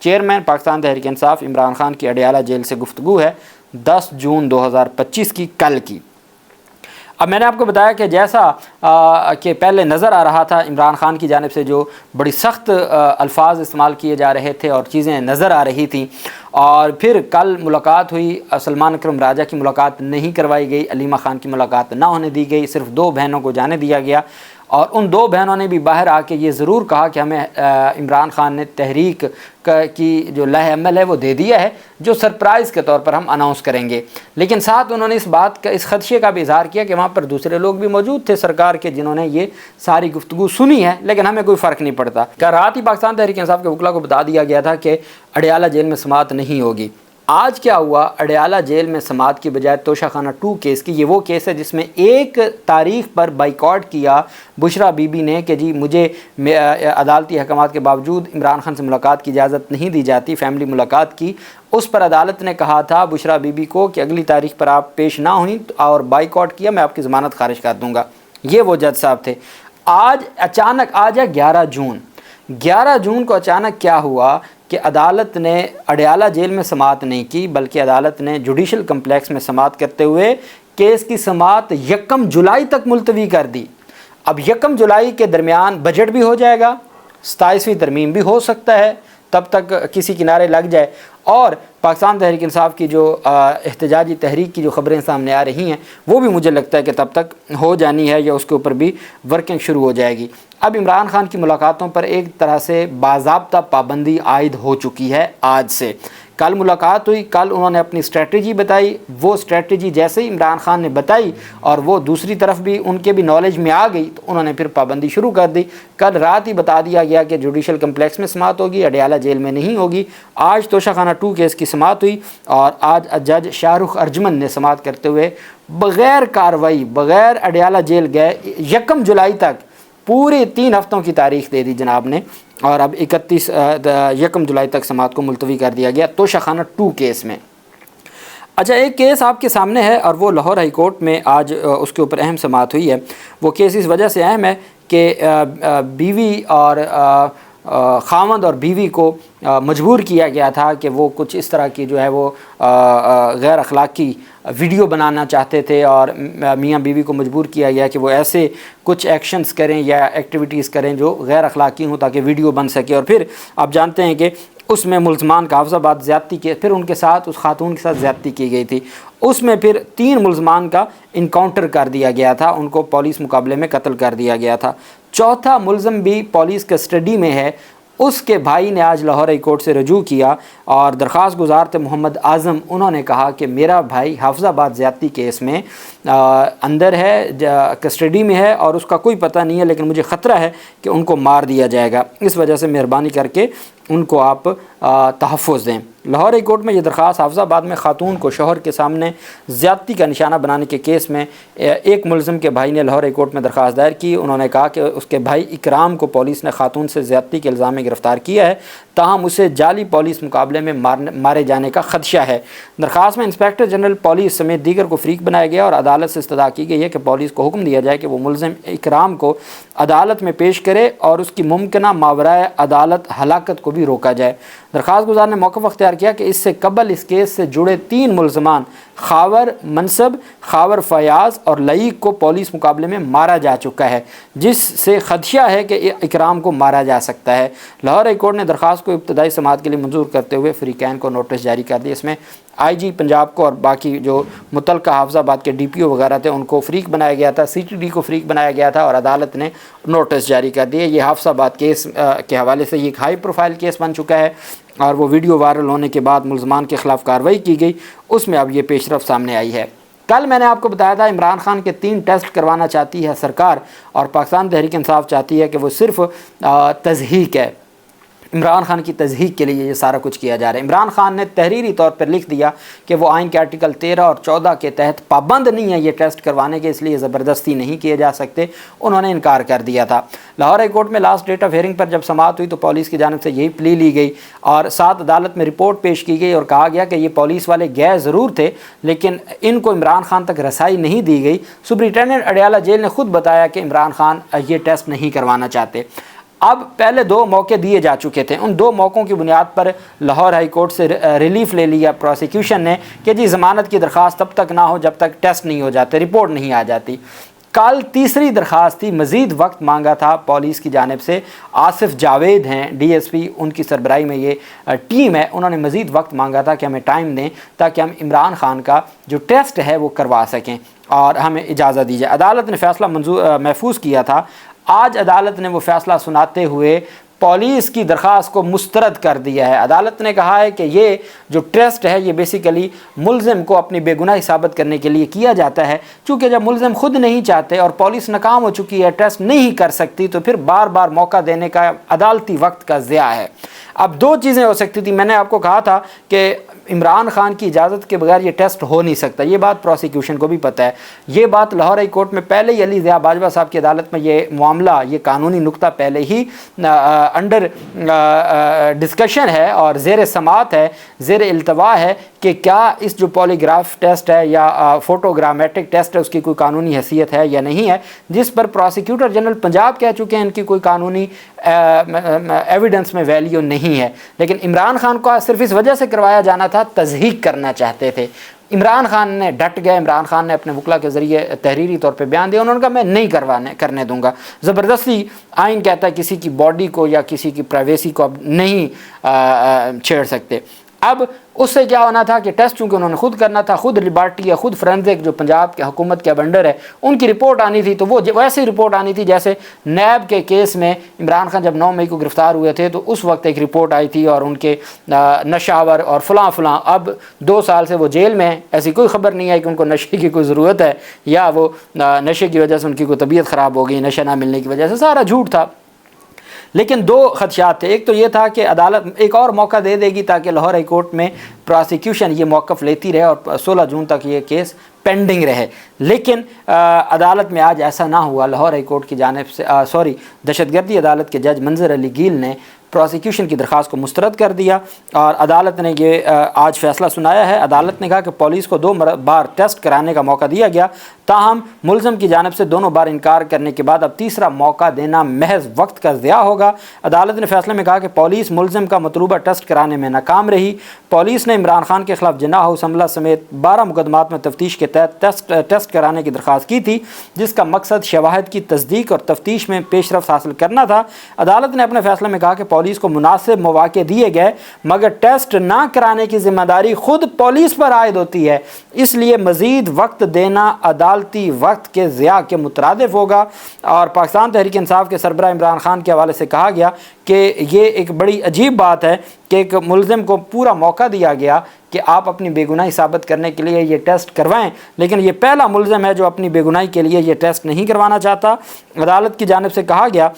Chairman Pakistan Tehreek Insaf Imran Khan کی Adiala jail سے گفتگو ہے 10 جون 2025 کی، کل کی۔ اب میں نے آپ کو بتایا کہ جیسا کہ پہلے نظر آ رہا تھا عمران خان کی جانب سے جو بڑی سخت الفاظ استعمال کیے جا رہے تھے اور چیزیں نظر آ رہی تھیں، اور پھر کل ملاقات ہوئی، سلمان اکرم راجہ کی ملاقات نہیں کروائی گئی، علیمہ خان کی ملاقات نہ ہونے دی گئی، صرف 2 بہنوں کو جانے دیا گیا، اور ان 2 بہنوں نے بھی باہر آ کے یہ ضرور کہا کہ ہمیں عمران خان نے تحریک کی جو لائحہ عمل ہے وہ دے دیا ہے، جو سرپرائز کے طور پر ہم اناؤنس کریں گے۔ لیکن ساتھ انہوں نے اس بات کا، اس خدشے کا بھی اظہار کیا کہ وہاں پر دوسرے لوگ بھی موجود تھے سرکار کے جنہوں نے یہ ساری گفتگو سنی ہے، لیکن ہمیں کوئی فرق نہیں پڑتا۔ کل رات ہی پاکستان تحریک انصاف کے وکلاء کو بتا دیا گیا تھا کہ اڈیالہ جیل میں سماعت نہیں ہوگی۔ آج کیا ہوا، اڈیالہ جیل میں سماعت کی بجائے توشہ خانہ 2 کیس کی، یہ وہ کیس ہے جس میں 1 تاریخ پر بائیکاٹ کیا بشرا بی بی نے کہ جی مجھے عدالتی احکامات کے باوجود عمران خان سے ملاقات کی اجازت نہیں دی جاتی، فیملی ملاقات کی۔ اس پر عدالت نے کہا تھا بشرا بی بی کو کہ اگلی تاریخ پر آپ پیش نہ ہوئیں اور بائیکاٹ کیا، میں آپ کی ضمانت خارج کر دوں گا۔ یہ وہ جج صاحب تھے۔ آج اچانک آج ہے 11 جون، 11 جون کو اچانک کیا ہوا کہ عدالت نے اڈیالہ جیل میں سماعت نہیں کی، بلکہ عدالت نے جوڈیشل کمپلیکس میں سماعت کرتے ہوئے کیس کی سماعت 1 جولائی تک ملتوی کر دی۔ اب 1 جولائی کے درمیان بجٹ بھی ہو جائے گا، 27ویں ترمیم بھی ہو سکتا ہے، تب تک کسی کنارے لگ جائے، اور پاکستان تحریک انصاف کی جو احتجاجی تحریک کی جو خبریں سامنے آ رہی ہیں وہ بھی مجھے لگتا ہے کہ تب تک ہو جانی ہے یا اس کے اوپر بھی ورکنگ شروع ہو جائے گی۔ اب عمران خان کی ملاقاتوں پر ایک طرح سے باضابطہ پابندی عائد ہو چکی ہے آج سے۔ کل ملاقات ہوئی، کل انہوں نے اپنی اسٹریٹجی بتائی، وہ اسٹریٹجی جیسے ہی عمران خان نے بتائی اور وہ دوسری طرف بھی ان کے بھی نالج میں آ گئی تو انہوں نے پھر پابندی شروع کر دی۔ کل رات ہی بتا دیا گیا کہ جوڈیشل کمپلیکس میں سماعت ہوگی، اڈیالہ جیل میں نہیں ہوگی۔ آج توشہ خانہ 2 کیس کی سماعت ہوئی اور آج جج شاہ رخ ارجمن نے سماعت کرتے ہوئے بغیر کارروائی، بغیر اڈیالہ جیل گئے 1 جولائی تک پورے 3 ہفتوں کی تاریخ دے دی جناب نے، اور اب 1 جولائی تک سماعت کو ملتوی کر دیا گیا توشہ خانہ 2 کیس میں۔ اچھا، ایک کیس آپ کے سامنے ہے اور وہ لاہور ہائی کورٹ میں آج اس کے اوپر اہم سماعت ہوئی ہے۔ وہ کیس اس وجہ سے اہم ہے کہ بیوی اور خاوند اور بیوی کو مجبور کیا گیا تھا کہ وہ کچھ اس طرح کی جو ہے وہ غیر اخلاقی ویڈیو بنانا چاہتے تھے، اور میاں بیوی کو مجبور کیا گیا کہ وہ ایسے کچھ ایکشنز کریں یا ایکٹیویٹیز کریں جو غیر اخلاقی ہوں تاکہ ویڈیو بن سکے۔ اور پھر آپ جانتے ہیں کہ اس میں ملزمان کا حافظ آباد زیادتی کے، پھر ان کے ساتھ اس خاتون کے ساتھ زیادتی کی گئی تھی، اس میں پھر 3 ملزمان کا انکاؤنٹر کر دیا گیا تھا، ان کو پولیس مقابلے میں قتل کر دیا گیا تھا۔ 4تھا ملزم بھی پولیس کسٹڈی میں ہے، اس کے بھائی نے آج لاہور ہائی کورٹ سے رجوع کیا اور درخواست گزار تھے محمد اعظم، انہوں نے کہا کہ میرا بھائی حافظ آباد زیادتی کیس میں اندر ہے، کسٹڈی میں ہے اور اس کا کوئی پتہ نہیں ہے، لیکن مجھے خطرہ ہے کہ ان کو مار دیا جائے گا، اس وجہ سے مہربانی کر کے ان کو آپ تحفظ دیں۔ لاہور ہائی کورٹ میں یہ درخواست حافظ آباد میں خاتون کو شوہر کے سامنے زیادتی کا نشانہ بنانے کے کیس میں ایک ملزم کے بھائی نے لاہور ہائی کورٹ میں درخواست دائر کی۔ انہوں نے کہا کہ اس کے بھائی اکرام کو پولیس نے خاتون سے زیادتی کے الزام میں گرفتار کیا ہے، تاہم اسے جعلی پولیس مقابلے میں مارے جانے کا خدشہ ہے۔ درخواست میں انسپکٹر جنرل پولیس سمیت دیگر کو فریق بنایا گیا اور عدالت سے استدعا کی گئی ہے کہ پولیس کو حکم دیا جائے کہ وہ ملزم اکرام کو عدالت میں پیش کرے اور اس کی ممکنہ ماورائے عدالت ہلاکت کو بھی روکا جائے۔ درخواست گزار نے موقف اختیار کیا کہ اس سے قبل اس کیس سے جڑے 3 ملزمان خاور منصب، خاور فیاض اور لعیق کو پولیس مقابلے میں مارا جا چکا ہے، جس سے خدشہ ہے کہ اکرام کو مارا جا سکتا ہے۔ لاہور ہائی کورٹ نے درخواست کو ابتدائی سماعت کے لیے منظور کرتے ہوئے فریقین کو نوٹس جاری کر دیا۔ اس میں آئی جی پنجاب کو اور باقی جو متعلقہ حافظ آباد کے ڈی پی او وغیرہ تھے ان کو فریق بنایا گیا تھا، سی ٹی ڈی کو فریق بنایا گیا تھا اور عدالت نے نوٹس جاری کر دیے۔ یہ حافظ آباد کیس کے حوالے سے یہ ایک ہائی پروفائل کیس بن چکا ہے اور وہ ویڈیو وائرل ہونے کے بعد ملزمان کے خلاف کارروائی کی گئی، اس میں اب یہ پیش رفت سامنے آئی ہے۔ کل میں نے آپ کو بتایا تھا عمران خان کے 3 ٹیسٹ کروانا چاہتی ہے سرکار، اور پاکستان تحریک انصاف چاہتی ہے کہ وہ صرف تضحیق ہے، عمران خان کی تضحیق کے لیے یہ سارا کچھ کیا جا رہا ہے۔ عمران خان نے تحریری طور پر لکھ دیا کہ وہ آئین کے آرٹیکل 13 اور 14 کے تحت پابند نہیں ہے یہ ٹیسٹ کروانے کے، اس لیے زبردستی نہیں کیے جا سکتے، انہوں نے انکار کر دیا تھا۔ لاہور ہائی کورٹ میں لاسٹ ڈیٹ آف ہیئرنگ پر جب سماعت ہوئی تو پولیس کی جانب سے یہی پلی لی گئی اور ساتھ عدالت میں رپورٹ پیش کی گئی اور کہا گیا کہ یہ پولیس والے گئے ضرور تھے لیکن ان کو عمران خان تک رسائی نہیں دی گئی۔ سپرنٹینڈنٹ اڈیالہ جیل نے خود بتایا کہ عمران خان یہ ٹیسٹ نہیں کروانا چاہتے۔ اب پہلے 2 موقع دیے جا چکے تھے، ان 2 موقعوں کی بنیاد پر لاہور ہائی کورٹ سے ریلیف لے لیا پروسیکیوشن نے کہ جی ضمانت کی درخواست تب تک نہ ہو جب تک ٹیسٹ نہیں ہو جاتے، رپورٹ نہیں آ جاتی۔ کل تیسری درخواست تھی، مزید وقت مانگا تھا پولیس کی جانب سے۔ آصف جاوید ہیں ڈی ایس پی، ان کی سربراہی میں یہ ٹیم ہے، انہوں نے مزید وقت مانگا تھا کہ ہمیں ٹائم دیں تاکہ ہم عمران خان کا جو ٹیسٹ ہے وہ کروا سکیں اور ہمیں اجازت دی جائے۔ عدالت نے فیصلہ محفوظ کیا تھا۔ آج عدالت نے وہ فیصلہ سناتے ہوئے پولیس کی درخواست کو مسترد کر دیا ہے۔ عدالت نے کہا ہے کہ یہ جو ٹیسٹ ہے یہ بیسیکلی ملزم کو اپنی بے گناہی ثابت کرنے کے لیے کیا جاتا ہے، چونکہ جب ملزم خود نہیں چاہتے اور پولیس ناکام ہو چکی ہے، ٹیسٹ نہیں کر سکتی، تو پھر بار بار موقع دینے کا عدالتی وقت کا ضیاع ہے۔ اب 2 چیزیں ہو سکتی تھی، میں نے آپ کو کہا تھا کہ عمران خان کی اجازت کے بغیر یہ ٹیسٹ ہو نہیں سکتا، یہ بات پروسیکیوشن کو بھی پتہ ہے، یہ بات لاہور ہائی کورٹ میں پہلے ہی علی ضیاء باجوہ صاحب کی عدالت میں یہ معاملہ، یہ قانونی نقطہ پہلے ہی انڈر ڈسکشن ہے اور زیر سماعت ہے، زیر التوا ہے کہ کیا اس جو پولیگراف ٹیسٹ ہے یا فوٹوگرامیٹک ٹیسٹ ہے اس کی کوئی قانونی حیثیت ہے یا نہیں ہے، جس پر پروسیکیوٹر جنرل پنجاب کہہ چکے ہیں ان کی کوئی قانونی ایویڈنس میں ویلیو نہیں ہے۔ لیکن عمران خان کو صرف اس وجہ سے کروایا جانا تھا، تضحیک کرنا چاہتے تھے۔ عمران خان نے ڈٹ گئے، عمران خان نے اپنے وکلا کے ذریعے تحریری طور پہ بیان دیا، انہوں نے کہا میں نہیں کرنے دوں گا۔ زبردستی آئین کہتا ہے کسی کی باڈی کو یا کسی کی پرائیویسی کو اب نہیں چھیڑ سکتے۔ اب اس سے کیا ہونا تھا کہ ٹیسٹ چونکہ انہوں نے خود کرنا تھا، خود لیبارٹری یا خود فرنزک جو پنجاب کے حکومت کے ابنڈر ہے ان کی رپورٹ آنی تھی، تو وہ ویسے رپورٹ آنی تھی جیسے نیب کے کیس میں عمران خان جب 9 مئی کو گرفتار ہوئے تھے تو اس وقت ایک رپورٹ آئی تھی اور ان کے نشاور اور فلاں اب 2 سال سے وہ جیل میں ہیں، ایسی کوئی خبر نہیں ہے کہ ان کو نشے کی کوئی ضرورت ہے یا وہ نشے کی وجہ سے ان کی کوئی طبیعت خراب ہو گئی، نشہ نہ ملنے کی وجہ سے، سارا جھوٹ تھا۔ لیکن 2 خدشات تھے، ایک تو یہ تھا کہ عدالت ایک اور موقع دے دے گی تاکہ لاہور ہائی کورٹ میں پروسیکیوشن یہ موقف لیتی رہے اور 16 جون تک یہ کیس پینڈنگ رہے، لیکن عدالت میں آج ایسا نہ ہوا۔ لاہور ہائی کورٹ کی جانب سے دہشت گردی عدالت کے جج منظر علی گیل نے پروسیکیوشن کی درخواست کو مسترد کر دیا اور عدالت نے یہ آج فیصلہ سنایا ہے۔ عدالت نے کہا کہ پولیس کو 2 بار ٹیسٹ کرانے کا موقع دیا گیا، تاہم ملزم کی جانب سے دونوں بار انکار کرنے کے بعد اب تیسرا موقع دینا محض وقت کا ضیاع ہوگا۔ عدالت نے فیصلے میں کہا کہ پولیس ملزم کا مطلوبہ ٹیسٹ کرانے میں ناکام رہی۔ پولیس نے عمران خان کے خلاف جناح ہاؤس حملہ سمیت 12 مقدمات میں تفتیش کے تحت ٹیسٹ کرانے کی درخواست کی تھی، جس کا مقصد شواہد کی تصدیق اور تفتیش میں پیش رفت حاصل کرنا تھا۔ عدالت نے اپنے فیصلے میں کہا کہ پولیس کو مناسب مواقع دیے گئے، مگر ٹیسٹ نہ کرانے کی ذمہ داری خود پولیس پر عائد ہوتی ہے، اس لیے مزید وقت دینا عدالتی وقت کے ضیاع کے مترادف ہوگا۔ اور پاکستان تحریک انصاف کے سربراہ عمران خان کے حوالے سے کہا گیا کہ یہ ایک بڑی عجیب بات ہے کہ ایک ملزم کو پورا موقع دیا گیا کہ آپ اپنی بے گناہی ثابت کرنے کے لیے یہ ٹیسٹ کروائیں، لیکن یہ پہلا ملزم ہے جو اپنی بے گناہی کے لیے یہ ٹیسٹ نہیں کروانا چاہتا۔ عدالت کی جانب سے کہا گیا،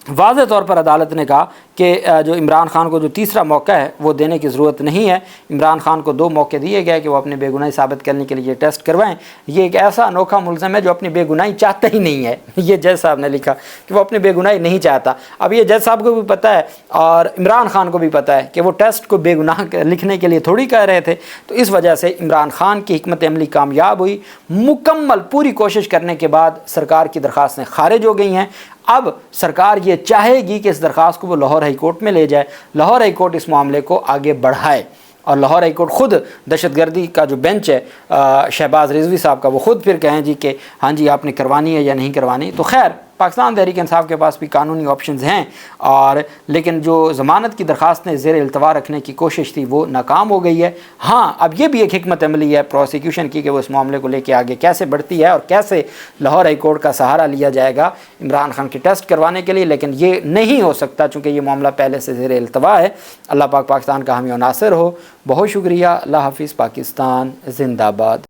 واضح طور پر عدالت نے کہا کہ جو عمران خان کو جو تیسرا موقع ہے وہ دینے کی ضرورت نہیں ہے۔ عمران خان کو 2 موقع دیے گئے کہ وہ اپنی بے گناہی ثابت کرنے کے لیے یہ ٹیسٹ کروائیں۔ یہ ایک ایسا انوکھا ملزم ہے جو اپنی بے گناہی چاہتا ہی نہیں ہے، یہ جج صاحب نے لکھا کہ وہ اپنی بے گناہی نہیں چاہتا۔ اب یہ جج صاحب کو بھی پتہ ہے اور عمران خان کو بھی پتہ ہے کہ وہ ٹیسٹ کو بے گناہ لکھنے کے لیے تھوڑی کہہ رہے تھے، تو اس وجہ سے عمران خان کی حکمت عملی کامیاب ہوئی، مکمل پوری کوشش کرنے کے بعد سرکار کی درخواستیں خارج ہو گئی ہیں۔ اب سرکار یہ چاہے گی کہ اس درخواست کو وہ لاہور ہائی کورٹ میں لے جائے، لاہور ہائی کورٹ اس معاملے کو آگے بڑھائے، اور لاہور ہائی کورٹ خود دہشت گردی کا جو بینچ ہے شہباز رضوی صاحب کا، وہ خود پھر کہیں جی کہ ہاں جی آپ نے کروانی ہے یا نہیں کروانی۔ تو خیر پاکستان تحریک انصاف کے پاس بھی قانونی آپشنز ہیں، اور لیکن جو ضمانت کی درخواستیں زیر التوا رکھنے کی کوشش تھی وہ ناکام ہو گئی ہے۔ ہاں اب یہ بھی ایک حکمت عملی ہے پروسیکیوشن کی کہ وہ اس معاملے کو لے کے آگے کیسے بڑھتی ہے اور کیسے لاہور ہائی کورٹ کا سہارا لیا جائے گا عمران خان کی ٹیسٹ کروانے کے لیے، لیکن یہ نہیں ہو سکتا چونکہ یہ معاملہ پہلے سے زیر التوا ہے۔ اللہ پاک پاکستان کا حامی و ناصر ہو۔ بہت شکریہ، اللہ حافظ، پاکستان زندہ باد۔